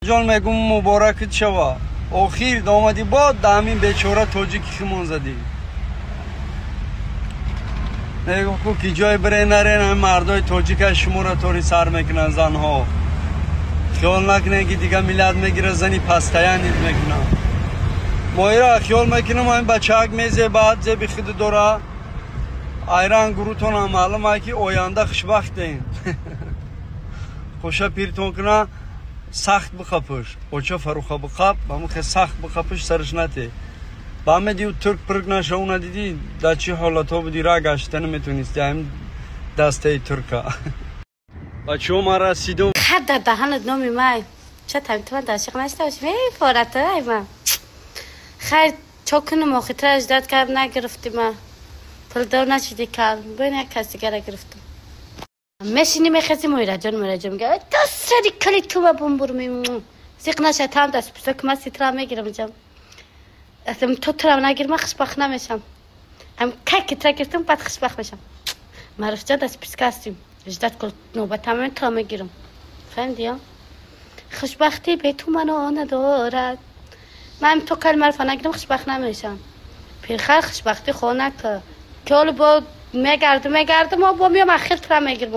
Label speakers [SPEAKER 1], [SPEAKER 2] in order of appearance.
[SPEAKER 1] جان میگم مبارکت شوا آخیر دامادی باد دامین بیچاره توجیکی خمون زدی نگو کو کی جای بره نره مردای توجیک شما را طوری سر میکنن زنها خیال نکنه که دیگه میلاد میگیره زنی پستایان نیز میکنن مایرا خیال میکنم این بچه‌ک میزه بعد زبی خود دورا ایران گروتون هم معلومه که آینده خوشبختین خوشا پیرتون کنه سخت بخپش اوچه فروخه بخپ بامو سخت بخپش سرش نته با همه دیو ترک پرک نشونه دیدی در چی حالت ها بودی را گشتن میتونستی هم دسته ترکا بچه ها ما رسیدم
[SPEAKER 2] خد در دهانت نامی مای چه تمیتون داشق نشته باشی فارته ای من خیر چاکنم آخیتر اجداد کرد نگرفتی من پلدار نشیدی کرد بین یک کسی گره گرفتم مشینی میخزی مویره جان میگه دست ردی کلی تو با بمبور میمون سیق نشه تام دست بسته که من سیترا میگیرم جام اصلا تو ترا نگیر من خوشبخت نمیشم هم که ترا گرفتم بعد خوشبخت میشم معرف جا دست پیس کستیم اجداد کل نوبت همه ترا میگیرم فهمیدی ها خوشبختی به تو منو ندارد من تو کل معرفه نگیرم خوشبخت نمیشم پیرخر خوشبختی خونه که حالا با میگردم ما با میام اخیر ترا میگیرم